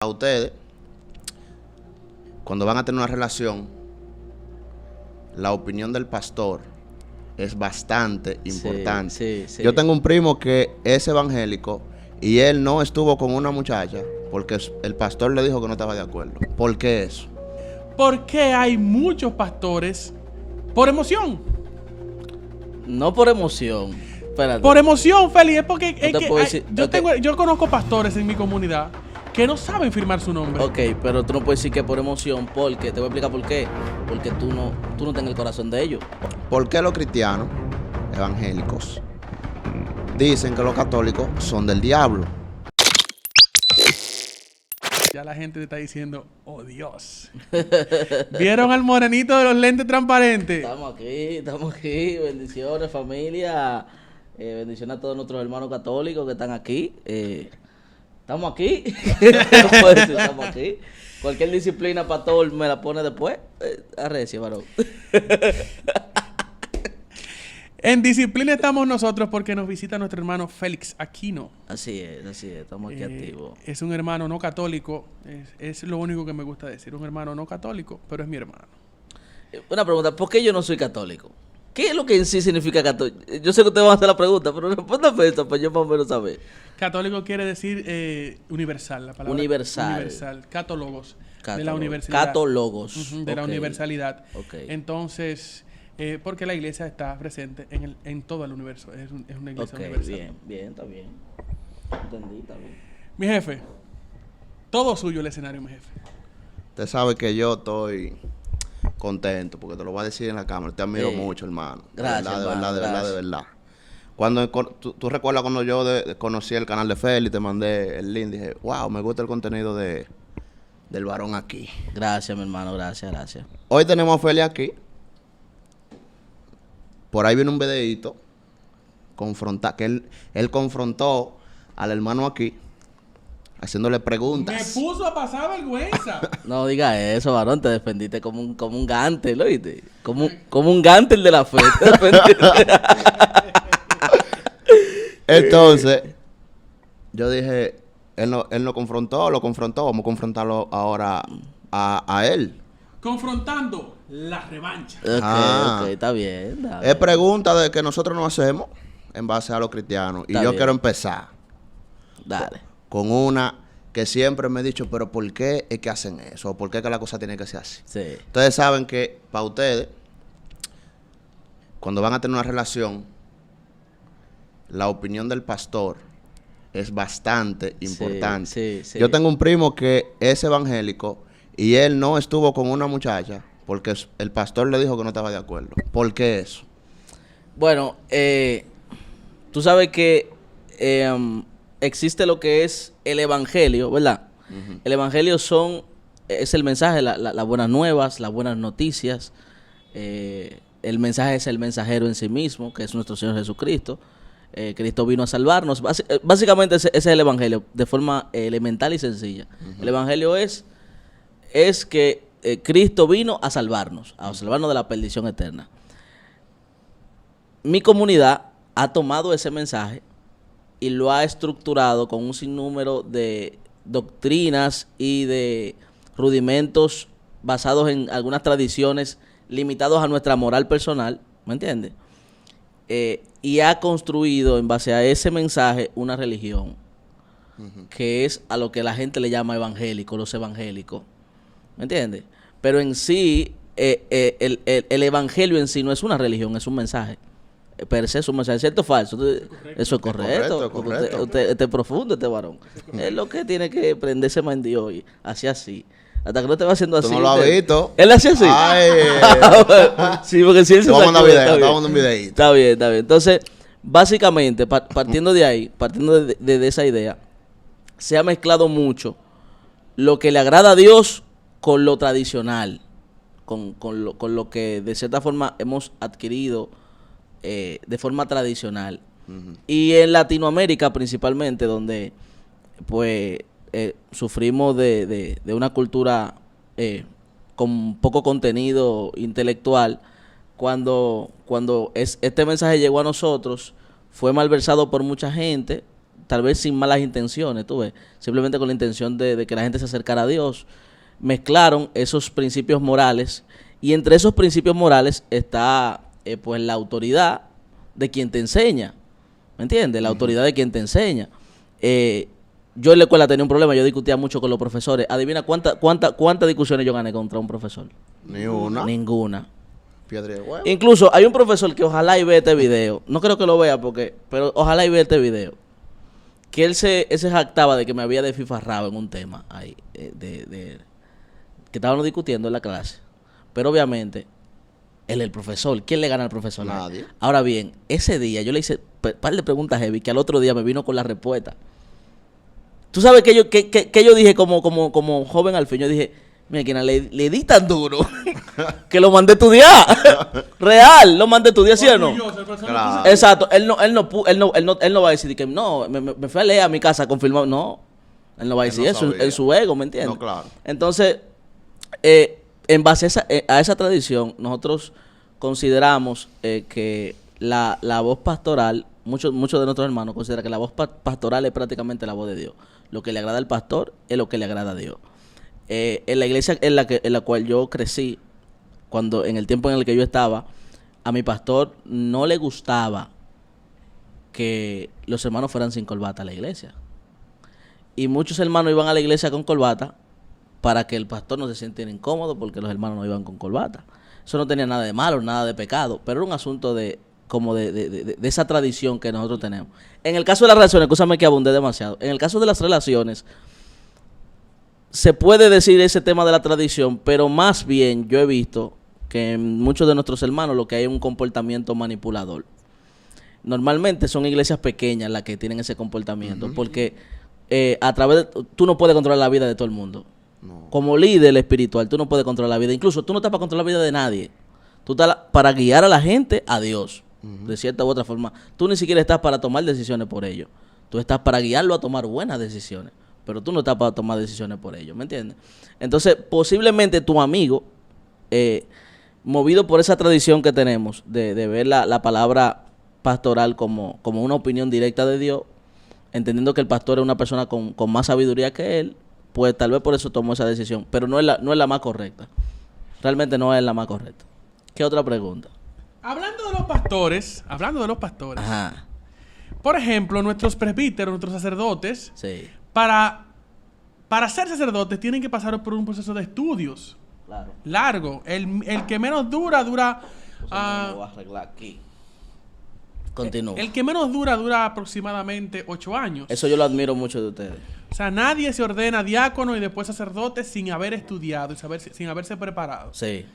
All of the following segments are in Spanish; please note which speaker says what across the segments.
Speaker 1: A ustedes, cuando van a tener una relación, la opinión del pastor es bastante importante.
Speaker 2: Sí.
Speaker 1: Yo tengo un primo que es evangélico y él no estuvo con una muchacha porque el pastor le dijo que no estaba de acuerdo. ¿Por qué eso?
Speaker 3: Porque hay muchos pastores por emoción.
Speaker 2: No por emoción. Espérate.
Speaker 3: Por emoción, Feli, es porque
Speaker 2: No te puedo decir-
Speaker 3: yo conozco pastores en mi comunidad que no saben firmar su nombre.
Speaker 2: Ok, pero tú no puedes decir que por emoción, porque te voy a explicar por qué. Porque tú no estás en el corazón de ellos.
Speaker 1: ¿Por qué los cristianos evangélicos dicen que los católicos son del diablo?
Speaker 3: Ya la gente te está diciendo, oh Dios. ¿Vieron al morenito de los lentes transparentes?
Speaker 2: Estamos aquí. Bendiciones, familia. Bendiciones a todos nuestros hermanos católicos que están aquí. Estamos aquí. No puedo decir, estamos aquí. Cualquier disciplina, pastor, me la pone después. Arrecia, varón.
Speaker 3: En disciplina estamos nosotros porque nos visita nuestro hermano Félix Aquino.
Speaker 2: Así es. Estamos aquí activos.
Speaker 3: Es un hermano no católico. Es lo único que me gusta decir. Un hermano no católico, pero es mi hermano.
Speaker 2: Una pregunta, ¿por qué yo no soy católico? ¿Qué es lo que en sí significa católico? Yo sé que ustedes van a hacer la pregunta, pero respóndame esto para yo más o menos saber.
Speaker 3: Católico quiere decir universal, la palabra.
Speaker 2: Universal.
Speaker 3: Universal. Católogos. De la
Speaker 2: Católogos.
Speaker 3: universidad.
Speaker 2: Católogos.
Speaker 3: Ujú, de la
Speaker 2: Ok.
Speaker 3: universalidad.
Speaker 2: Ok.
Speaker 3: Entonces, porque la iglesia está presente en todo el universo. Es una iglesia
Speaker 2: Ok,
Speaker 3: universal.
Speaker 2: bien, está bien. Entendí, está bien.
Speaker 3: Mi jefe, todo suyo el escenario, mi jefe.
Speaker 1: Usted sabe que yo estoy contento porque te lo voy a decir en la cámara. Te admiro
Speaker 2: Sí.
Speaker 1: mucho, hermano.
Speaker 2: Gracias,
Speaker 1: De verdad,
Speaker 2: hermano,
Speaker 1: de verdad,
Speaker 2: gracias.
Speaker 1: de verdad. Cuando tú recuerdas cuando yo conocí el canal de Feli, te mandé el link, dije, wow, me gusta el contenido del varón aquí.
Speaker 2: Gracias, mi hermano, gracias.
Speaker 1: Hoy tenemos a Feli aquí. Por ahí viene un videíto que él confrontó al hermano aquí, haciéndole
Speaker 3: Me
Speaker 1: preguntas.
Speaker 3: puso a pasar vergüenza.
Speaker 2: No diga eso, varón, te defendiste como un gante, ¿lo oíste? Como un gante de la fe, te defendiste.
Speaker 1: Entonces, yo dije, él lo confrontó, vamos a confrontarlo ahora a él.
Speaker 3: Confrontando la revancha.
Speaker 1: Ah.
Speaker 2: Ok, está bien.
Speaker 1: Es pregunta de que nosotros no hacemos en base a los cristianos. Y
Speaker 2: Está
Speaker 1: yo
Speaker 2: bien.
Speaker 1: quiero empezar
Speaker 2: Dale.
Speaker 1: con una que siempre me he dicho, pero ¿por qué es que hacen eso? ¿Por qué es que la cosa tiene que ser así?
Speaker 2: Sí.
Speaker 1: Ustedes saben que para ustedes, cuando van a tener una relación, la opinión del pastor es bastante importante.
Speaker 2: Sí.
Speaker 1: Yo tengo un primo que es evangélico y él no estuvo con una muchacha porque el pastor le dijo que no estaba de acuerdo. ¿Por qué eso?
Speaker 2: Bueno, tú sabes que existe lo que es el evangelio, ¿verdad?
Speaker 1: Ujú.
Speaker 2: El evangelio es el mensaje, las buenas nuevas, las buenas noticias. El mensaje es el mensajero en sí mismo, que es nuestro Señor Jesucristo. Cristo vino a salvarnos. Básicamente ese es el evangelio, de forma elemental y sencilla. El evangelio es que Cristo vino a salvarnos de la perdición eterna. Mi comunidad ha tomado ese mensaje y lo ha estructurado con un sinnúmero de doctrinas y de rudimentos basados en algunas tradiciones limitados a nuestra moral personal, ¿me entiendes? Y ha construido en base a ese mensaje una religión que es a lo que la gente le llama evangélico, los evangélicos, ¿me entiendes? Pero en sí, el evangelio en sí no es una religión, es un mensaje. Per se es un mensaje, ¿cierto o falso? Eso es correcto.
Speaker 1: Es correcto.
Speaker 2: Usted es profundo, este varón. Es lo que tiene que prenderse más en Dios y así. Hasta que no te va haciendo
Speaker 1: Tú
Speaker 2: así.
Speaker 1: no lo has visto.
Speaker 2: ¿Él hace así?
Speaker 1: Ay.
Speaker 2: Sí, porque si él se
Speaker 1: Te voy a mandar
Speaker 2: sacude,
Speaker 1: video,
Speaker 2: está
Speaker 1: te voy a
Speaker 2: bien.
Speaker 1: mandar un videíto.
Speaker 2: Está bien. Entonces, básicamente, partiendo de ahí, partiendo de esa idea, se ha mezclado mucho lo que le agrada a Dios con lo tradicional, con lo que de cierta forma hemos adquirido de forma tradicional. Y en Latinoamérica principalmente, donde pues sufrimos de una cultura con poco contenido intelectual, cuando este mensaje llegó a nosotros, fue malversado por mucha gente, tal vez sin malas intenciones, tú ves, simplemente con la intención de que la gente se acercara a Dios, mezclaron esos principios morales, y entre esos principios morales está pues la autoridad de quien te enseña, ¿me entiendes? La autoridad de quien te enseña. Yo en la escuela tenía un problema, yo discutía mucho con los profesores. Adivina cuántas discusiones yo gané contra un profesor.
Speaker 1: Ni una.
Speaker 2: Ninguna.
Speaker 1: Piedra de huevo.
Speaker 2: Incluso hay un profesor que ojalá y vea este video, no creo que lo vea pero ojalá y vea este video, que él se jactaba de que me había desfifarrado en un tema ahí, que estábamos discutiendo en la clase. Pero obviamente, él es el profesor. ¿Quién le gana al profesor?
Speaker 1: Nadie.
Speaker 2: Ahora bien, ese día yo le hice un par de preguntas heavy que al otro día me vino con la respuesta. Tú sabes que yo dije como joven al fin, yo dije, mira, le di tan duro que lo mandé a estudiar. Real, lo mandé a estudiar, ¿sí o no?
Speaker 1: Claro.
Speaker 2: Exacto, él no va a decir que no, me fui a leer a mi casa a confirmar, no. Él no va a decir
Speaker 1: no
Speaker 2: eso
Speaker 1: sabía.
Speaker 2: en su ego, ¿me entiendes?
Speaker 1: No, claro.
Speaker 2: Entonces, en base a esa tradición, nosotros consideramos que la voz pastoral, muchos de nuestros hermanos consideran que la voz pastoral es prácticamente la voz de Dios. Lo que le agrada al pastor es lo que le agrada a Dios. En la iglesia en la cual yo crecí, en el tiempo en el que yo estaba, a mi pastor no le gustaba que los hermanos fueran sin corbata a la iglesia. Y muchos hermanos iban a la iglesia con corbata para que el pastor no se sintiera incómodo porque los hermanos no iban con corbata. Eso no tenía nada de malo, nada de pecado, pero era un asunto de esa tradición que nosotros tenemos. En el caso de las relaciones, escúchame que abundé demasiado. En el caso de las relaciones, se puede decir ese tema de la tradición, pero más bien yo he visto que en muchos de nuestros hermanos lo que hay es un comportamiento manipulador. Normalmente son iglesias pequeñas las que tienen ese comportamiento, porque tú no puedes controlar la vida de todo el mundo.
Speaker 1: No.
Speaker 2: Como líder espiritual, tú no puedes controlar la vida. Incluso tú no estás para controlar la vida de nadie. Tú estás para guiar a la gente a Dios, de cierta u otra forma. Tú ni siquiera estás para tomar decisiones por ellos. Tú estás para guiarlo a tomar buenas decisiones, pero tú no estás para tomar decisiones por ellos, ¿me entiendes? Entonces, posiblemente tu amigo, movido por esa tradición que tenemos de ver la palabra pastoral como una opinión directa de Dios, entendiendo que el pastor es una persona con más sabiduría que él, pues tal vez por eso tomó esa decisión, pero no es la más correcta. Realmente no es la más correcta. ¿Qué otra pregunta?
Speaker 3: Hablando de los pastores,
Speaker 2: Ajá,
Speaker 3: por ejemplo, nuestros presbíteros, nuestros sacerdotes,
Speaker 2: sí,
Speaker 3: para ser sacerdotes tienen que pasar por un proceso de estudios
Speaker 2: claro.
Speaker 3: largo. El que menos dura.
Speaker 2: Lo voy a arreglar aquí. Continúa.
Speaker 3: El que menos dura aproximadamente 8 años.
Speaker 2: Eso yo lo admiro mucho de ustedes.
Speaker 3: O sea, nadie se ordena diácono y después sacerdote sin haber estudiado y sin haberse preparado.
Speaker 2: Sí.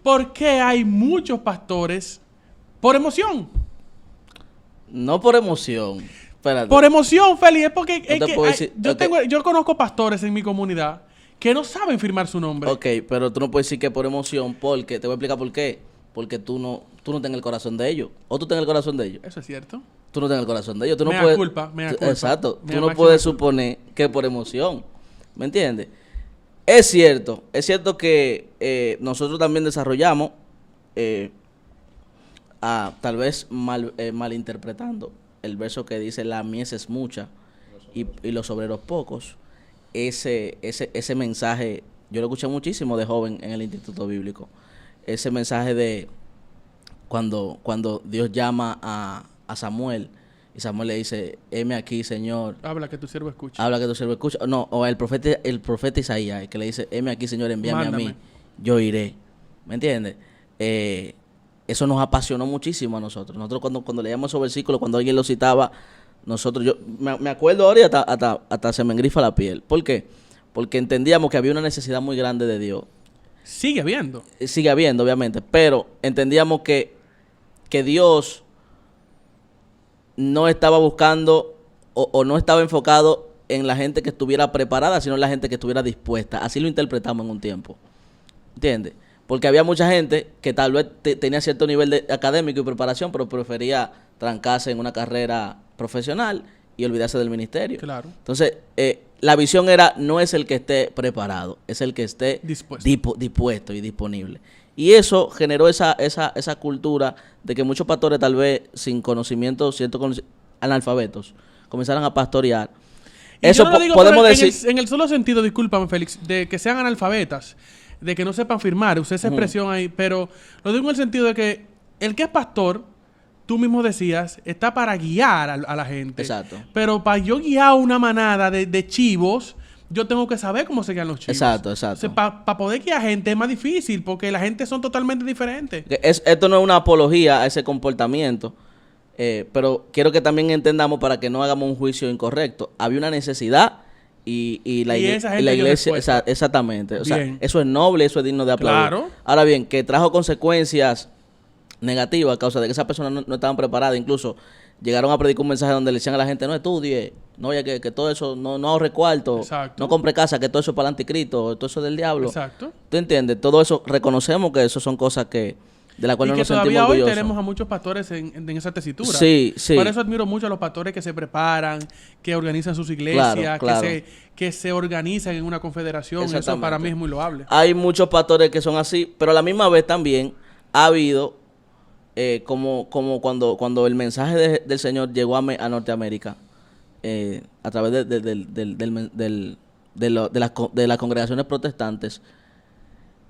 Speaker 3: ¿Por qué hay muchos pastores por emoción?
Speaker 2: No por emoción. Espérate.
Speaker 3: Por emoción, Feli, es porque
Speaker 2: No te puedo decir-
Speaker 3: yo conozco pastores en mi comunidad que no saben firmar su nombre.
Speaker 2: Ok, pero tú no puedes decir que por emoción, porque te voy a explicar por qué. Porque tú no tenés el corazón de ellos. O tú tenés el corazón de ellos.
Speaker 3: Eso es cierto.
Speaker 2: Tú no tenés el corazón de ellos. Tú no
Speaker 3: Mea
Speaker 2: puedes.
Speaker 3: culpa, mea culpa.
Speaker 2: Exacto.
Speaker 3: Mea
Speaker 2: Tú no
Speaker 3: máxima
Speaker 2: puedes
Speaker 3: culpa.
Speaker 2: suponer que por emoción. ¿Me entiendes? Es cierto que nosotros también desarrollamos, tal vez malinterpretando el verso que dice la mies es mucha y los obreros pocos. Ese mensaje, yo lo escuché muchísimo de joven en el Instituto Bíblico. Ese mensaje de cuando Dios llama a Samuel y Samuel le dice, heme aquí, Señor.
Speaker 3: Habla que tu siervo escucha.
Speaker 2: Habla que tu siervo escucha. No, o el profeta Isaías, que le dice, heme aquí, Señor, envíame a
Speaker 3: Mándame.
Speaker 2: mí, yo iré. ¿Me entiendes? Eso nos apasionó muchísimo a nosotros. Nosotros cuando leíamos esos versículos, cuando alguien lo citaba, yo me acuerdo ahora y hasta se me engrifa la piel. ¿Por qué? Porque entendíamos que había una necesidad muy grande de Dios.
Speaker 3: Sigue habiendo.
Speaker 2: Sigue habiendo, obviamente, pero entendíamos que Dios no estaba buscando o no estaba enfocado en la gente que estuviera preparada, sino en la gente que estuviera dispuesta. Así lo interpretamos en un tiempo. ¿Entiendes? Porque había mucha gente que tal vez tenía cierto nivel académico y preparación, pero prefería trancarse en una carrera profesional y olvidarse del ministerio.
Speaker 3: Claro.
Speaker 2: Entonces, la visión no es el que esté preparado, es el que esté dispuesto y disponible. Y eso generó esa cultura de que muchos pastores, tal vez sin conocimiento, analfabetos, comenzaran a pastorear.
Speaker 3: Y
Speaker 2: Eso
Speaker 3: yo no lo digo
Speaker 2: podemos
Speaker 3: en
Speaker 2: decir.
Speaker 3: en el solo sentido, discúlpame, Félix, de que sean analfabetas, de que no sepan firmar, usé esa expresión ahí, pero lo digo en el sentido de que el que es pastor, tú mismo decías, está para guiar a la gente.
Speaker 2: Exacto.
Speaker 3: Pero para yo guiar una manada de chivos, yo tengo que saber cómo se guían los chivos.
Speaker 2: Exacto.
Speaker 3: Para poder guiar gente es más difícil porque la gente son totalmente diferentes.
Speaker 2: Esto no es una apología a ese comportamiento, pero quiero que también entendamos para que no hagamos un juicio incorrecto. Había una necesidad y la,
Speaker 3: Y
Speaker 2: igle-
Speaker 3: esa
Speaker 2: y
Speaker 3: gente
Speaker 2: la
Speaker 3: dio
Speaker 2: iglesia,
Speaker 3: respuesta.
Speaker 2: exactamente. O sea,
Speaker 3: Bien.
Speaker 2: eso es noble, eso es digno de aplaudir.
Speaker 3: Claro.
Speaker 2: Ahora bien, que trajo consecuencias negativas a causa de que esas personas no estaban preparadas. Incluso llegaron a predicar un mensaje donde le decían a la gente, no estudie, no oye, que todo eso, no ahorre cuarto,
Speaker 3: Exacto.
Speaker 2: no compre casa, que todo eso es para el anticristo, todo eso es del diablo.
Speaker 3: Exacto.
Speaker 2: ¿Tú entiendes? Todo eso, reconocemos que eso son cosas que de las
Speaker 3: Y
Speaker 2: cuales no
Speaker 3: que
Speaker 2: nos sentimos
Speaker 3: todavía hoy
Speaker 2: orgullosos.
Speaker 3: tenemos a muchos pastores en esa tesitura.
Speaker 2: Sí.
Speaker 3: Por eso admiro mucho a los pastores que se preparan, que organizan sus iglesias,
Speaker 2: Claro.
Speaker 3: que se organizan en una confederación. Eso
Speaker 2: Exactamente.
Speaker 3: para mí es muy loable.
Speaker 2: Hay muchos pastores que son así, pero a la misma vez también ha habido, como cuando el mensaje del Señor llegó a Norteamérica, a través de las congregaciones protestantes,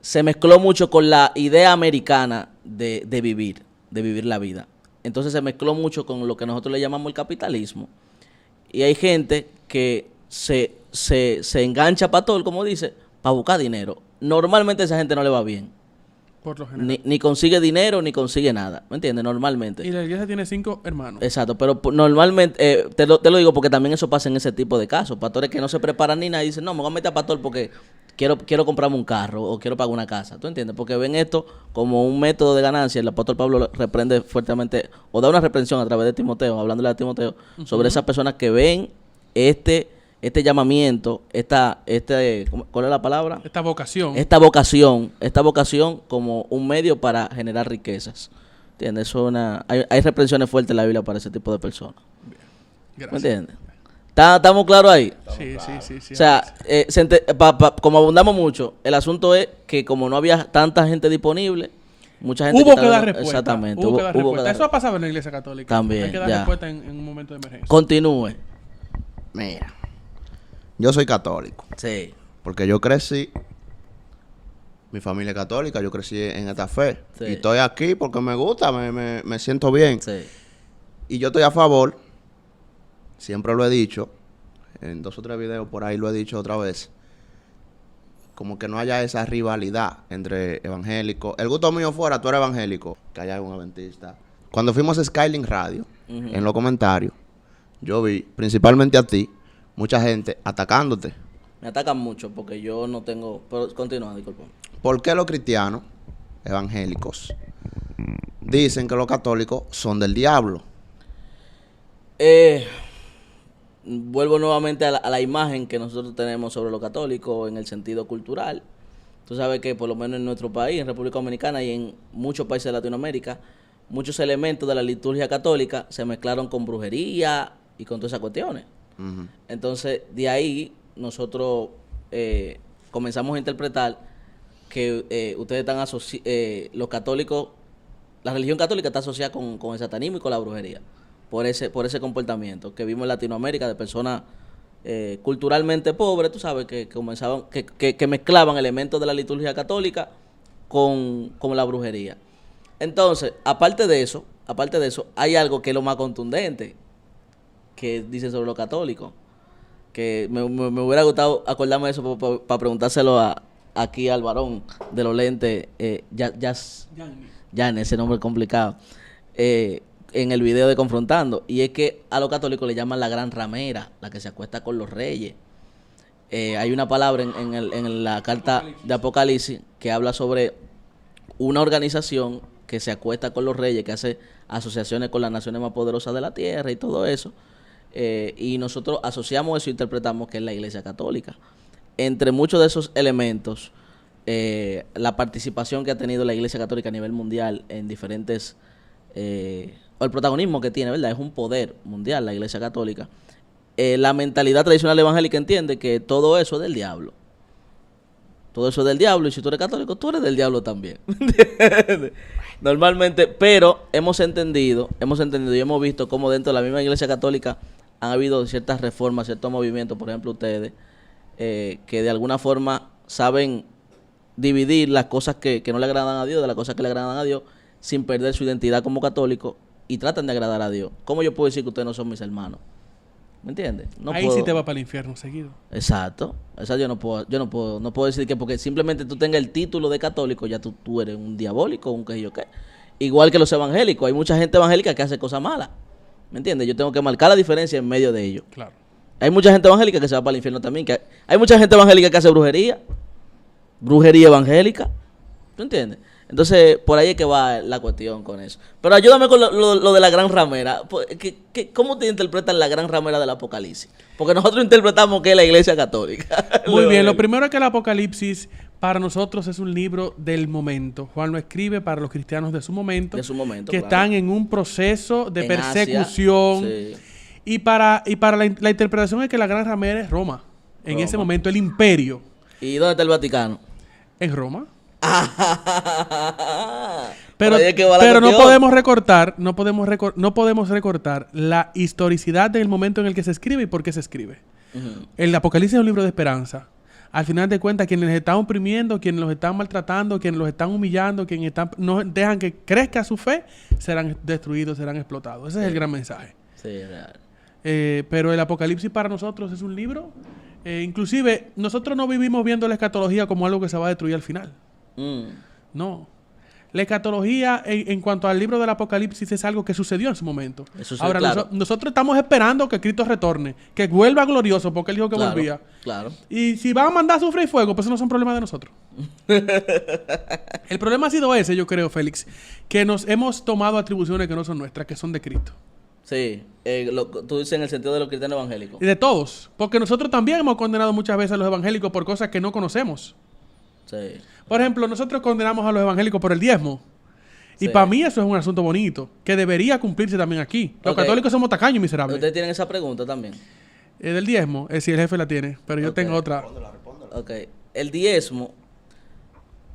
Speaker 2: se mezcló mucho con la idea americana de vivir la vida. Entonces se mezcló mucho con lo que nosotros le llamamos el capitalismo. Y hay gente que se engancha para todo, como dice, para buscar dinero. Normalmente a esa gente no le va bien.
Speaker 3: Por lo general.
Speaker 2: Ni consigue dinero, ni consigue nada. ¿Me entiendes? Normalmente.
Speaker 3: Y la iglesia tiene 5 hermanos.
Speaker 2: Exacto, pero normalmente, te lo digo porque también eso pasa en ese tipo de casos. Pastores que no se preparan ni nada y dicen, no, me voy a meter a pastor porque quiero comprarme un carro o quiero pagar una casa. ¿Tú entiendes? Porque ven esto como un método de ganancia. El apóstol Pablo reprende fuertemente, o da una reprensión a través de Timoteo, hablándole a Timoteo, sobre esas personas que ven este llamamiento, ¿cuál es la palabra?
Speaker 3: Esta vocación.
Speaker 2: Esta vocación como un medio para generar riquezas. ¿Entiendes? Hay reprensiones fuertes en la Biblia para ese tipo de personas. ¿Me
Speaker 3: Gracias.
Speaker 2: entiendes? ¿Estamos claros ahí?
Speaker 3: Sí.
Speaker 2: O sea, como abundamos mucho, el asunto es que como no había tanta gente disponible, mucha gente...
Speaker 3: Hubo que dar respuesta.
Speaker 2: Exactamente.
Speaker 3: Hubo que dar respuesta.
Speaker 2: dar-
Speaker 3: Eso ha pasado en la iglesia católica.
Speaker 2: También,
Speaker 3: Hay que dar
Speaker 2: ya.
Speaker 3: respuesta en un momento de emergencia.
Speaker 2: Continúe.
Speaker 1: Mira, yo soy católico.
Speaker 2: Sí.
Speaker 1: Porque yo crecí, mi familia es católica, yo crecí en esta fe.
Speaker 2: Sí.
Speaker 1: Y estoy aquí porque me gusta, me siento bien.
Speaker 2: Sí.
Speaker 1: Y yo estoy a favor, siempre lo he dicho, en 2 o 3 videos por ahí lo he dicho otra vez, como que no haya esa rivalidad entre evangélicos. El gusto mío fuera, tú eres evangélico, que haya un adventista. Cuando fuimos a Skylink Radio, en los comentarios, yo vi, principalmente a ti, mucha gente atacándote.
Speaker 2: Me atacan mucho porque yo no tengo... Pero continúa, disculpa.
Speaker 1: ¿Por qué los cristianos evangélicos dicen que los católicos son del diablo?
Speaker 2: Vuelvo nuevamente a la imagen que nosotros tenemos sobre los católicos en el sentido cultural. Tú sabes que por lo menos en nuestro país, en República Dominicana y en muchos países de Latinoamérica, muchos elementos de la liturgia católica se mezclaron con brujería y con todas esas cuestiones.
Speaker 1: Ujú.
Speaker 2: Entonces, de ahí nosotros comenzamos a interpretar que ustedes están los católicos, la religión católica está asociada con el satanismo y con la brujería, por ese comportamiento que vimos en Latinoamérica de personas culturalmente pobres, tú sabes, que comenzaban, que mezclaban elementos de la liturgia católica con la brujería. Entonces, aparte de eso, hay algo que es lo más contundente que dicen sobre los católicos, que me hubiera gustado acordarme de eso para preguntárselo aquí al varón de los lentes, Jan, ese nombre complicado, en el video de Confrontando, y es que a los católicos le llaman la gran ramera, la que se acuesta con los reyes. Hay una palabra en la carta de Apocalipsis que habla sobre una organización que se acuesta con los reyes, que hace asociaciones con las naciones más poderosas de la tierra y todo eso. Y nosotros asociamos eso e interpretamos que es la Iglesia Católica. Entre muchos de esos elementos, la participación que ha tenido la Iglesia Católica a nivel mundial en diferentes... o el protagonismo que tiene, ¿verdad? Es un poder mundial la Iglesia Católica. La mentalidad tradicional evangélica entiende que todo eso es del diablo. Todo eso es del diablo, y si tú eres católico, tú eres del diablo también. Normalmente, pero hemos entendido y hemos visto cómo dentro de la misma Iglesia Católica han habido ciertas reformas, ciertos movimientos, por ejemplo ustedes, que de alguna forma saben dividir las cosas que no le agradan a Dios de las cosas que le agradan a Dios sin perder su identidad como católico y tratan de agradar a Dios. ¿Cómo yo puedo decir que ustedes no son mis hermanos? ¿Me entiendes?
Speaker 3: Ahí sí te va para el infierno seguido.
Speaker 2: Exacto. Yo no puedo decir que porque simplemente tú tengas el título de católico, ya tú eres un diabólico, un qué sé yo qué. Igual que los evangélicos. Hay mucha gente evangélica que hace cosas malas. ¿Me entiendes? Yo tengo que marcar la diferencia en medio de ellos.
Speaker 3: Claro.
Speaker 2: Hay mucha gente evangélica que se va para el infierno también. Hay mucha gente evangélica que hace brujería. Brujería evangélica. ¿Tú entiendes? Entonces, por ahí es que va la cuestión con eso. Pero ayúdame con lo de la gran ramera. ¿Cómo te interpretan la gran ramera del Apocalipsis? Porque nosotros interpretamos que es la Iglesia Católica.
Speaker 3: Muy bien, lo primero es que el Apocalipsis para nosotros es un libro del momento. Juan lo escribe para los cristianos de su momento. Que claro, están en un proceso de persecución. Asia, sí. Y para la interpretación es que la gran ramera es Roma. En ese momento, el imperio.
Speaker 2: ¿Y dónde está el Vaticano?
Speaker 3: En Roma. Pero no podemos recortar la historicidad del momento en el que se escribe y por qué se escribe. El Apocalipsis es un libro de esperanza. Al final de cuentas, quienes les están oprimiendo, quienes los están maltratando, quienes los están humillando, quienes no dejan que crezca su fe, serán destruidos, serán explotados. Ese es el gran mensaje.
Speaker 2: Sí, es real.
Speaker 3: Pero el Apocalipsis para nosotros es un libro. Inclusive, nosotros no vivimos viendo la escatología como algo que se va a destruir al final. No. La escatología en cuanto al libro del Apocalipsis es algo que sucedió en su momento. Ahora, claro, nosotros estamos esperando que Cristo retorne, que vuelva glorioso, porque Él dijo que volvía.
Speaker 2: Claro.
Speaker 3: Y si van a mandar azufre y fuego, pues eso no son problemas de nosotros. El problema ha sido ese, yo creo, Félix, que nos hemos tomado atribuciones que no son nuestras, que son de Cristo.
Speaker 2: Sí, tú dices en el sentido de los cristianos evangélicos.
Speaker 3: Y de todos, porque nosotros también hemos condenado muchas veces a los evangélicos por cosas que no conocemos.
Speaker 2: Sí.
Speaker 3: Por ejemplo, nosotros condenamos a los evangélicos por el diezmo. Y para mí eso es un asunto bonito, que debería cumplirse también aquí. Los católicos somos tacaños y miserables.
Speaker 2: ¿Ustedes tienen esa pregunta también?
Speaker 3: Del diezmo, si el jefe la tiene, pero yo tengo otra.
Speaker 1: Respóndela.
Speaker 2: Ok. El diezmo,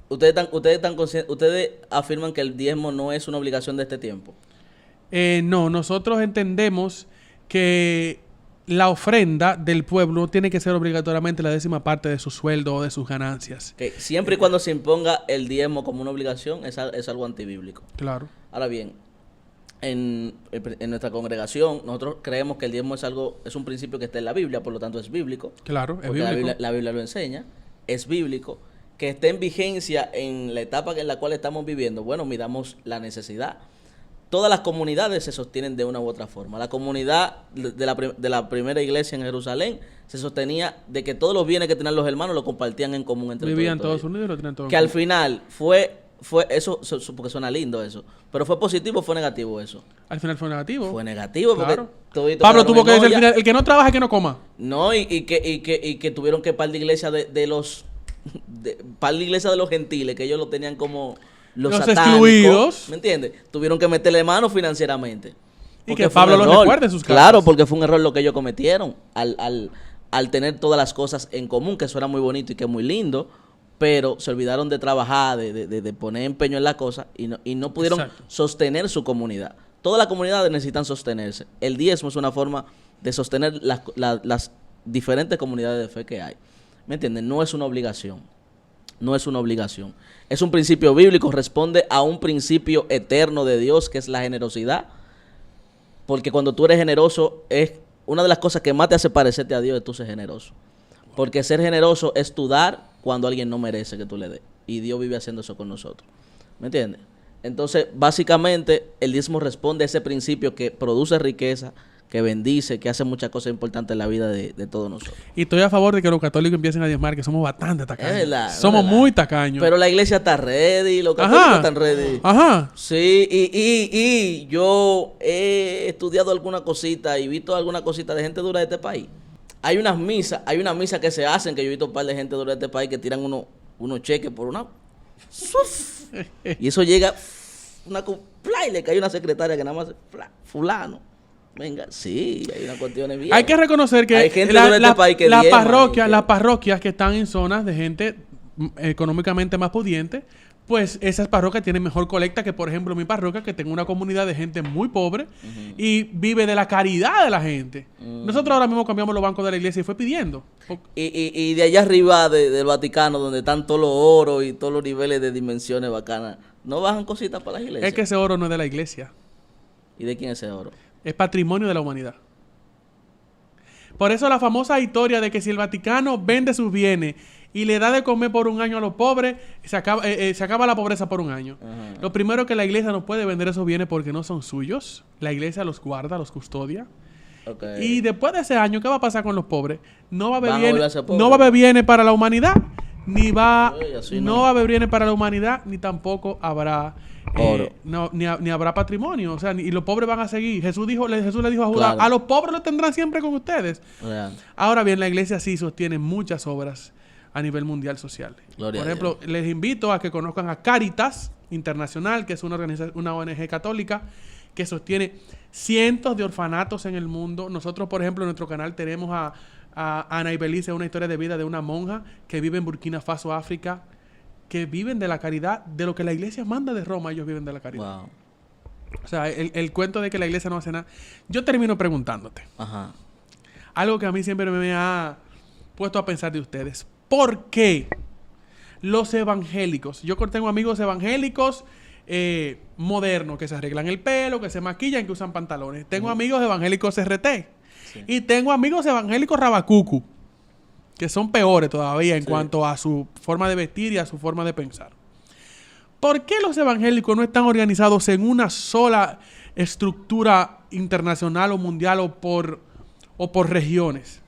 Speaker 2: ustedes afirman que el diezmo no es una obligación de este tiempo.
Speaker 3: No, nosotros entendemos que la ofrenda del pueblo tiene que ser obligatoriamente la 10ª parte de su sueldo o de sus ganancias.
Speaker 2: Okay. Siempre y cuando se imponga el diezmo como una obligación, es algo antibíblico.
Speaker 3: Claro.
Speaker 2: Ahora bien, en nuestra congregación, nosotros creemos que el diezmo es un principio que está en la Biblia, por lo tanto es bíblico.
Speaker 3: Claro, es bíblico.
Speaker 2: La Biblia lo enseña, es bíblico. Que esté en vigencia en la etapa en la cual estamos viviendo, bueno, miramos la necesidad. Todas las comunidades se sostienen de una u otra forma. La comunidad de la primera iglesia en Jerusalén se sostenía de que todos los bienes que tenían los hermanos lo compartían en común entre todos.
Speaker 3: Vivían todos unidos y lo tenían todos.
Speaker 2: Que al final fue eso, porque suena lindo eso. Pero ¿fue positivo o fue negativo eso?
Speaker 3: Al final fue negativo.
Speaker 2: Fue negativo
Speaker 3: claro.
Speaker 2: Porque
Speaker 3: Pablo tuvo que decir al final, el que no trabaja, que no coma.
Speaker 2: No, y que tuvieron que par de iglesias de los gentiles, que ellos lo tenían como los
Speaker 3: excluidos.
Speaker 2: ¿Me entiendes? Tuvieron que meterle mano financieramente.
Speaker 3: Y que Pablo lo recuerde en sus cartas.
Speaker 2: Claro, porque fue un error lo que ellos cometieron al tener todas las cosas en común, que eso era muy bonito y que es muy lindo, pero se olvidaron de trabajar, de poner empeño en la cosa y no pudieron sostener su comunidad. Todas las comunidades necesitan sostenerse. El diezmo es una forma de sostener las diferentes comunidades de fe que hay. ¿Me entiendes? No es una obligación. No es una obligación. Es un principio bíblico, responde a un principio eterno de Dios, que es la generosidad. Porque cuando tú eres generoso, es una de las cosas que más te hace parecerte a Dios, es tú ser generoso. Porque ser generoso es tú dar cuando alguien no merece que tú le des. Y Dios vive haciendo eso con nosotros. ¿Me entiendes? Entonces, básicamente, el diezmo responde a ese principio que produce riqueza, que bendice, que hace muchas cosas importantes en la vida de todos nosotros.
Speaker 3: Y estoy a favor de que los católicos empiecen a diezmar, que somos bastante tacaños. Somos
Speaker 2: verdad.
Speaker 3: Muy tacaños.
Speaker 2: Pero la iglesia está ready, los católicos están ready.
Speaker 3: Ajá.
Speaker 2: Sí, y yo he estudiado alguna cosita y visto alguna cosita de gente dura de este país. Hay una misa que se hacen, que yo he visto un par de gente dura de este país que tiran unos cheques por una... y eso llega y le cae una secretaria que nada más fulano. Venga, sí, hay una cuestión bien.
Speaker 3: Hay que reconocer que
Speaker 2: hay gente de este país que
Speaker 3: las parroquias que están en zonas de gente económicamente más pudiente, pues esas parroquias tienen mejor colecta que, por ejemplo, mi parroquia, que tengo una comunidad de gente muy pobre y vive de la caridad de la gente. Nosotros ahora mismo cambiamos los bancos de la iglesia y fue pidiendo.
Speaker 2: Y de allá arriba del Vaticano, donde están todos los oros y todos los niveles de dimensiones bacanas, ¿no bajan cositas para las iglesias?
Speaker 3: Es que ese oro no es de la iglesia.
Speaker 2: ¿Y de quién es ese oro?
Speaker 3: Es patrimonio de la humanidad. Por eso la famosa historia de que si el Vaticano vende sus bienes y le da de comer por un año a los pobres, se acaba la pobreza por un año.
Speaker 2: Ajá.
Speaker 3: Lo primero que la iglesia no puede vender esos bienes porque no son suyos. La iglesia los guarda, los custodia.
Speaker 2: Okay.
Speaker 3: Y después de ese año, ¿qué va a pasar con los pobres? No va a haber
Speaker 2: Van a
Speaker 3: bienes,
Speaker 2: volver a ser pobres.
Speaker 3: no va a haber bienes para la humanidad, ni va,
Speaker 2: Uy, así
Speaker 3: no
Speaker 2: no.
Speaker 3: va a haber bienes para la humanidad, ni tampoco habrá
Speaker 2: Oro.
Speaker 3: ni habrá patrimonio. O sea, y los pobres van a seguir. Jesús le dijo a Judá,
Speaker 2: Claro.
Speaker 3: a los pobres los tendrán siempre con ustedes.
Speaker 2: Real.
Speaker 3: Ahora bien, la iglesia sí sostiene muchas obras a nivel mundial social.
Speaker 2: Gloria
Speaker 3: Por
Speaker 2: a
Speaker 3: ejemplo, les invito a que conozcan a Cáritas Internacional, que es una ONG católica que sostiene cientos de orfanatos en el mundo. Nosotros, por ejemplo, en nuestro canal tenemos a Ana Ibelice, una historia de vida de una monja que vive en Burkina Faso, África, que viven de la caridad, de lo que la iglesia manda de Roma, ellos viven de la caridad.
Speaker 2: Wow.
Speaker 3: O sea, el cuento de que la iglesia no hace nada. Yo termino preguntándote
Speaker 2: Ajá.
Speaker 3: algo que a mí siempre me ha puesto a pensar de ustedes. ¿Por qué los evangélicos? Yo tengo amigos evangélicos modernos que se arreglan el pelo, que se maquillan, que usan pantalones. Tengo amigos evangélicos RT.
Speaker 2: Sí.
Speaker 3: Y tengo amigos evangélicos rabacucu, que son peores todavía en cuanto a su forma de vestir y a su forma de pensar. ¿Por qué los evangélicos no están organizados en una sola estructura internacional o mundial o por regiones?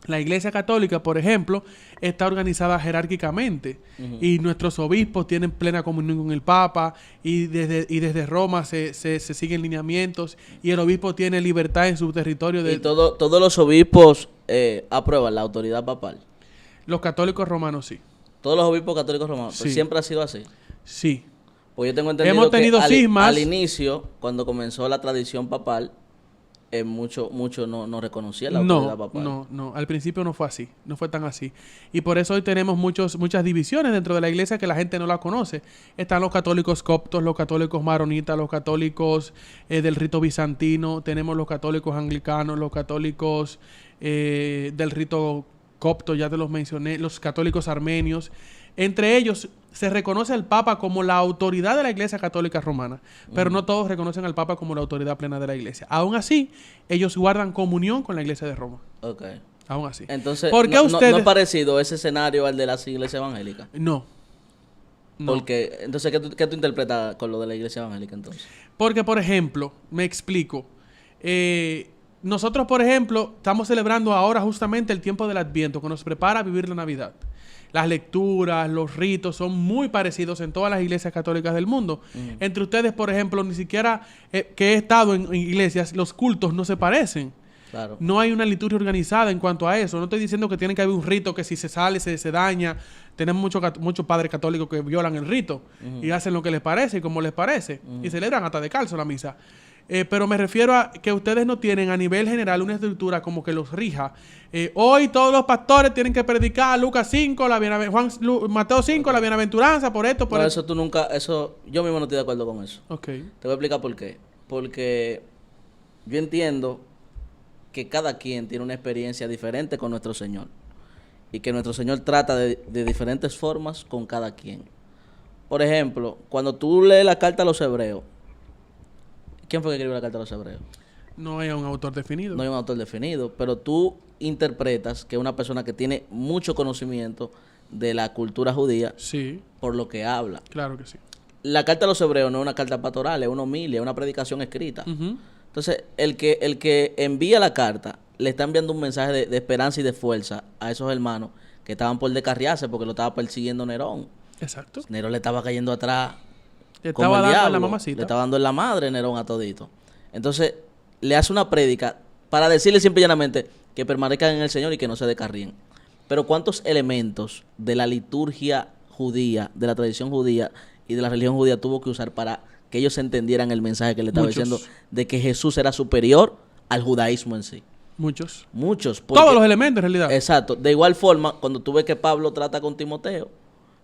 Speaker 3: La Iglesia Católica, por ejemplo, está organizada jerárquicamente y nuestros obispos tienen plena comunión con el Papa y desde Roma se siguen lineamientos y el obispo tiene libertad en su territorio.
Speaker 2: Y todos los obispos aprueban la autoridad papal.
Speaker 3: Los católicos romanos sí.
Speaker 2: Todos los obispos católicos romanos.
Speaker 3: Sí.
Speaker 2: Pues siempre ha sido así.
Speaker 3: Sí.
Speaker 2: Pues yo tengo entendido
Speaker 3: Hemos tenido
Speaker 2: que
Speaker 3: cismas.
Speaker 2: al inicio, cuando comenzó la tradición papal, mucho no reconocía la autoridad papal.
Speaker 3: No. Al principio no fue así. No fue tan así. Y por eso hoy tenemos muchas divisiones dentro de la iglesia que la gente no la conoce. Están los católicos coptos, los católicos maronitas, los católicos del rito bizantino. Tenemos los católicos anglicanos, los católicos del rito copto, ya te los mencioné. Los católicos armenios. Entre ellos se reconoce al Papa como la autoridad de la Iglesia Católica Romana, pero no todos reconocen al Papa como la autoridad plena de la Iglesia. Aún así, ellos guardan comunión con la Iglesia de Roma.
Speaker 2: Ok.
Speaker 3: Aún así.
Speaker 2: Entonces,
Speaker 3: ¿Por qué
Speaker 2: no
Speaker 3: ustedes?
Speaker 2: es parecido ese escenario al de las iglesias evangélicas.
Speaker 3: No.
Speaker 2: Porque, entonces, ¿qué tú interpretas con lo de la iglesia evangélica entonces?
Speaker 3: Porque, por ejemplo, me explico. Nosotros, por ejemplo, estamos celebrando ahora justamente el tiempo del Adviento, que nos prepara a vivir la Navidad. Las lecturas, los ritos son muy parecidos en todas las iglesias católicas del mundo. Entre ustedes, por ejemplo, ni siquiera que he estado en iglesias, los cultos no se parecen.
Speaker 2: Claro.
Speaker 3: No hay una liturgia organizada en cuanto a eso. No estoy diciendo que tiene que haber un rito que si se sale, se daña. Tenemos muchos padres católicos que violan el rito y hacen lo que les parece y como les parece. Y celebran hasta de calzo la misa. Pero me refiero a que ustedes no tienen a nivel general una estructura como que los rija. Hoy todos los pastores tienen que predicar Lucas 5, Mateo 5, la bienaventuranza, por esto, por
Speaker 2: No,
Speaker 3: eso.
Speaker 2: eso yo mismo no estoy de acuerdo con eso.
Speaker 3: Ok.
Speaker 2: Te voy a explicar por qué. Porque yo entiendo que cada quien tiene una experiencia diferente con nuestro Señor. Y que nuestro Señor trata de diferentes formas con cada quien. Por ejemplo, cuando tú lees la carta a los hebreos, ¿quién fue que escribió la carta a los hebreos?
Speaker 3: No hay un autor definido.
Speaker 2: No hay un autor definido, pero tú interpretas que es una persona que tiene mucho conocimiento de la cultura judía
Speaker 3: Sí,
Speaker 2: por lo que habla.
Speaker 3: claro que sí.
Speaker 2: La carta a los hebreos no es una carta pastoral, es una homilia, es una predicación escrita.
Speaker 3: Ujú.
Speaker 2: Entonces, el que envía la carta le está enviando un mensaje de esperanza y de fuerza a esos hermanos que estaban por descarriarse porque lo estaba persiguiendo Nerón.
Speaker 3: Exacto.
Speaker 2: Nerón le estaba cayendo atrás
Speaker 3: Le
Speaker 2: como
Speaker 3: estaba
Speaker 2: el
Speaker 3: dando a la
Speaker 2: diablo.
Speaker 3: mamacita.
Speaker 2: Le estaba dando en la madre Nerón a todito. Entonces, le hace una prédica para decirle simple y llanamente que permanezcan en el Señor y que no se descarríen. Pero ¿cuántos elementos de la liturgia judía, de la tradición judía y de la religión judía tuvo que usar para que ellos entendieran el mensaje que le estaba
Speaker 3: Muchos.
Speaker 2: diciendo de que Jesús era superior al judaísmo en sí?
Speaker 3: Muchos.
Speaker 2: Muchos.
Speaker 3: Todos los elementos, en realidad.
Speaker 2: Exacto. De igual forma, cuando tú ves que Pablo trata con Timoteo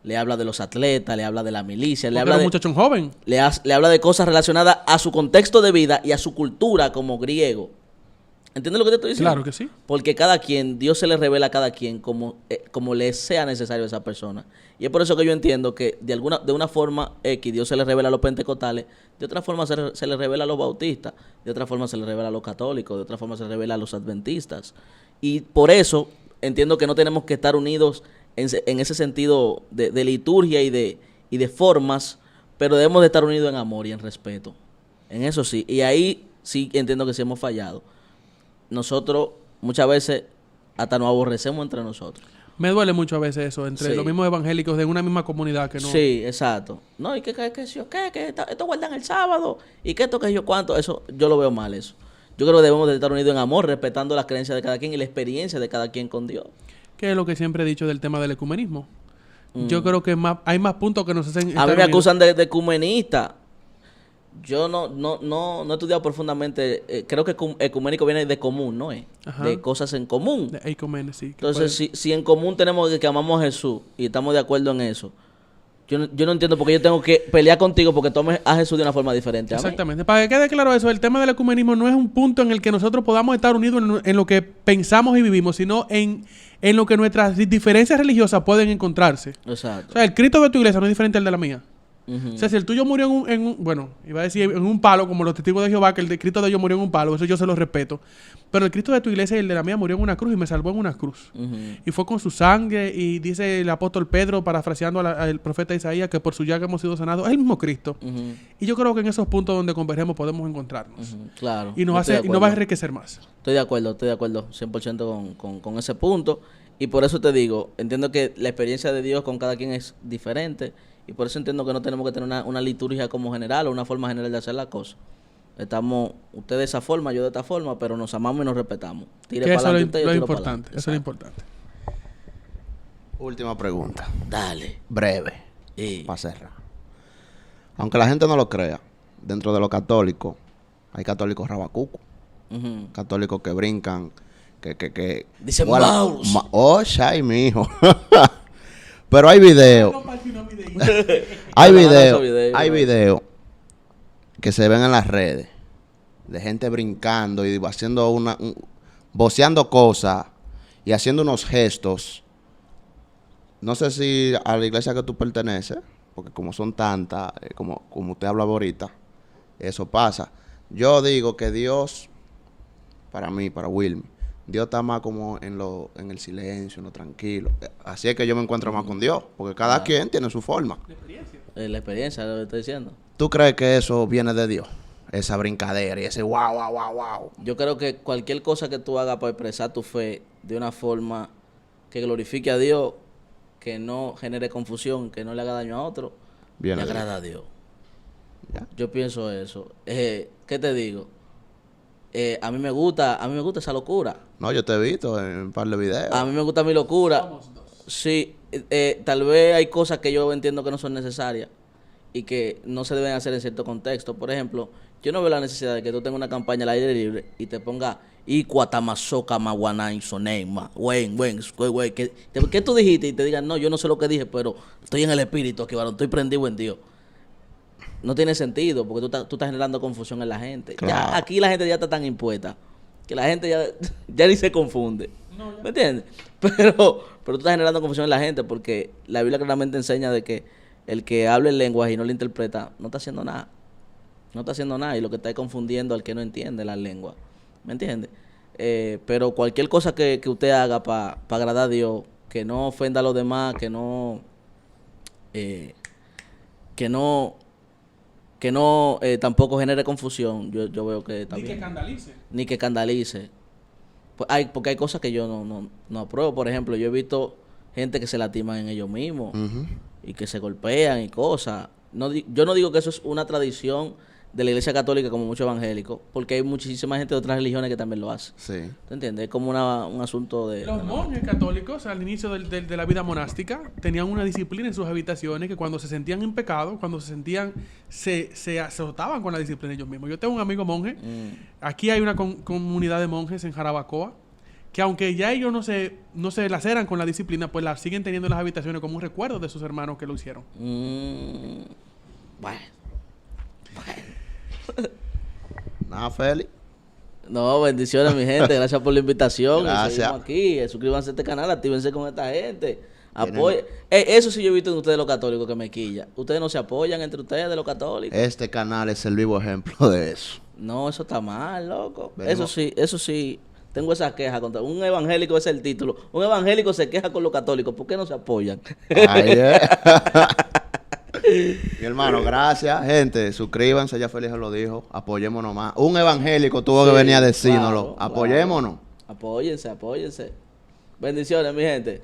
Speaker 2: le habla de los atletas, le habla de la milicia, le
Speaker 3: Porque
Speaker 2: habla
Speaker 3: era un
Speaker 2: de,
Speaker 3: muchacho joven.
Speaker 2: le habla de cosas relacionadas a su contexto de vida y a su cultura como griego. ¿Entiendes lo que te estoy diciendo?
Speaker 3: Claro que sí.
Speaker 2: Porque cada quien, Dios se le revela a cada quien como le sea necesario a esa persona. Y es por eso que yo entiendo que de una forma X Dios se le revela a los pentecostales, de otra forma se le revela a los bautistas, de otra forma se le revela a los católicos, de otra forma se le revela a los adventistas. Y por eso entiendo que no tenemos que estar unidos en ese sentido de liturgia y de formas, pero debemos de estar unidos en amor y en respeto. En eso sí. Y ahí sí entiendo que sí hemos fallado. Nosotros muchas veces hasta nos aborrecemos entre nosotros.
Speaker 3: Me duele mucho a veces eso, entre
Speaker 2: Sí.
Speaker 3: los mismos evangélicos de una misma comunidad que no...
Speaker 2: Sí, exacto. No, y que esto guardan el sábado, y que esto, que yo cuánto, eso, yo lo veo mal eso. Yo creo que debemos de estar unidos en amor, respetando las creencias de cada quien y la experiencia de cada quien con Dios.
Speaker 3: Que es lo que siempre he dicho del tema del ecumenismo.
Speaker 2: Mm.
Speaker 3: Yo creo que hay más puntos que nos hacen
Speaker 2: A mí
Speaker 3: estar
Speaker 2: me
Speaker 3: unidos.
Speaker 2: acusan de ecumenista. Yo no he estudiado profundamente. Creo que ecuménico viene de común, ¿no es?
Speaker 3: Ajá.
Speaker 2: De cosas en común.
Speaker 3: De ecumenes, sí. que
Speaker 2: Entonces,
Speaker 3: puede-
Speaker 2: si en común tenemos que amamos a Jesús y estamos de acuerdo en eso, yo no entiendo por qué yo tengo que pelear contigo porque tomes a Jesús de una forma diferente a mí.
Speaker 3: Exactamente. Para que quede claro eso, el tema del ecumenismo no es un punto en el que nosotros podamos estar unidos en lo que pensamos y vivimos, sino en lo que nuestras diferencias religiosas pueden encontrarse. O
Speaker 2: Exacto.
Speaker 3: sea, el Cristo de tu iglesia no es diferente al de la mía.
Speaker 2: Ujú.
Speaker 3: O sea, si el tuyo murió bueno, iba a decir en un palo, como los testigos de Jehová, que el de Cristo de ellos murió en un palo, eso yo se lo respeto. Pero el Cristo de tu iglesia y el de la mía murió en una cruz y me salvó en una cruz.
Speaker 2: Ujú.
Speaker 3: Y fue con su sangre, y dice el apóstol Pedro, parafraseando al profeta Isaías, que por su llaga hemos sido sanados. Es el mismo Cristo.
Speaker 2: Ujú.
Speaker 3: Y yo creo que en esos puntos donde convergemos podemos encontrarnos.
Speaker 2: Ujú. Claro.
Speaker 3: Y nos
Speaker 2: Yo
Speaker 3: hace,
Speaker 2: estoy de
Speaker 3: y nos va a
Speaker 2: acuerdo.
Speaker 3: enriquecer más.
Speaker 2: Estoy de acuerdo 100% con ese punto. Y por eso te digo, entiendo que la experiencia de Dios con cada quien es diferente. Y por eso entiendo que no tenemos que tener una liturgia como general o una forma general de hacer las cosas. Estamos, usted de esa forma, yo de esta forma, pero nos amamos y nos respetamos. Tire
Speaker 3: Que
Speaker 2: para
Speaker 3: eso es
Speaker 2: adelante usted, yo
Speaker 3: lo
Speaker 2: tiro para
Speaker 3: importante.
Speaker 2: adelante.
Speaker 3: Eso es lo
Speaker 2: Exacto.
Speaker 3: importante.
Speaker 1: Última pregunta.
Speaker 2: Dale.
Speaker 1: Breve.
Speaker 2: Y
Speaker 1: Para cerrar. Aunque la gente no lo crea, dentro de los católicos, hay católicos rabacucos.
Speaker 2: ujú.
Speaker 1: Católicos que brincan, que
Speaker 2: Dicen
Speaker 1: Voilà.
Speaker 2: Maus.
Speaker 1: Oh, Shai, mijo. Pero hay videos. Hay
Speaker 2: No, no,
Speaker 1: videos.
Speaker 2: esos videos,
Speaker 1: Hay
Speaker 2: no.
Speaker 1: videos que se ven en las redes de gente brincando y haciendo voceando cosas y haciendo unos gestos. No sé si a la iglesia que tú perteneces, porque como son tantas, como usted hablaba ahorita, eso pasa. Yo digo que Dios, para mí, para Wilmy, Dios está más como en el silencio, en lo tranquilo. Así es que yo me encuentro más con Dios, porque cada quien tiene su forma.
Speaker 2: La experiencia, lo que estoy diciendo.
Speaker 1: ¿Tú crees que eso viene de Dios? Esa brincadera y ese wow, wow, wow, wow.
Speaker 2: Yo creo que cualquier cosa que tú hagas para expresar tu fe de una forma que glorifique a Dios, que no genere confusión, que no le haga daño a otro,
Speaker 1: Viene
Speaker 2: le
Speaker 1: de
Speaker 2: agrada a Dios.
Speaker 1: Ya.
Speaker 2: Yo pienso eso. ¿Qué te digo? A mí me gusta esa locura.
Speaker 1: No, yo te he visto en un par de videos.
Speaker 2: A mí me gusta mi locura. Sí, tal vez hay cosas que yo entiendo que no son necesarias y que no se deben hacer en cierto contexto. Por ejemplo, yo no veo la necesidad de que tú tengas una campaña al aire libre y te ponga Icuatamazoca Maguanay Soneima, güey, ¿qué tú dijiste? Y te digan, no, yo no sé lo que dije, pero estoy en el espíritu aquí, varón, estoy prendido en Dios. No tiene sentido, porque tú estás generando confusión en la gente.
Speaker 1: Claro.
Speaker 2: Ya, aquí la gente ya está tan impuesta que la gente ya ni se confunde. ¿Me entiendes? Pero tú estás generando confusión en la gente porque la Biblia claramente enseña de que el que habla el lenguaje y no lo interpreta no está haciendo nada. No está haciendo nada y lo que está es confundiendo al que no entiende la lengua. ¿Me entiendes? Pero cualquier cosa que usted haga para agradar a Dios, que no ofenda a los demás, que no tampoco genere confusión, yo veo que está
Speaker 3: Ni que
Speaker 2: bien.
Speaker 3: escandalice.
Speaker 2: Ni que escandalice. Porque hay cosas que yo no apruebo. Por ejemplo, yo he visto gente que se lastiman en ellos mismos
Speaker 1: Ujú.
Speaker 2: y que se golpean y cosas. Yo no digo que eso es una tradición de la iglesia católica como muchos evangélicos, porque hay muchísima gente de otras religiones que también lo hace.
Speaker 1: Sí.
Speaker 2: ¿Tú entiendes? Es como un asunto de...
Speaker 3: Los monjes católicos al inicio de la vida monástica tenían una disciplina en sus habitaciones que cuando se sentían en pecado, cuando se sentían, se azotaban con la disciplina ellos mismos. Yo tengo un amigo monje, aquí hay una comunidad de monjes en Jarabacoa, que aunque ya ellos no se laceran con la disciplina, pues la siguen teniendo en las habitaciones como un recuerdo de sus hermanos que lo hicieron.
Speaker 2: Bueno.
Speaker 1: Nada, Félix.
Speaker 2: No, bendiciones, mi gente. Gracias por la invitación.
Speaker 1: Gracias.
Speaker 2: Y seguimos aquí. Suscríbanse a este canal, actívense con esta gente. Eso sí yo he visto en ustedes los católicos que me quilla. Ustedes no se apoyan entre ustedes, los católicos.
Speaker 1: Este canal es el vivo ejemplo de eso.
Speaker 2: No, eso está mal, loco.
Speaker 1: Venimos-
Speaker 2: Eso sí. Tengo esa queja contra un evangélico, ese es el título. Un evangélico se queja con los católicos. ¿Por qué no se apoyan?
Speaker 1: Ahí Mi hermano, gracias, gente. Suscríbanse, ya Félix lo dijo. Apoyémonos más. Un evangélico tuvo que
Speaker 2: Sí,
Speaker 1: venir a decírnoslo.
Speaker 2: claro,
Speaker 1: Apoyémonos.
Speaker 2: Apóyense. Bendiciones, mi gente.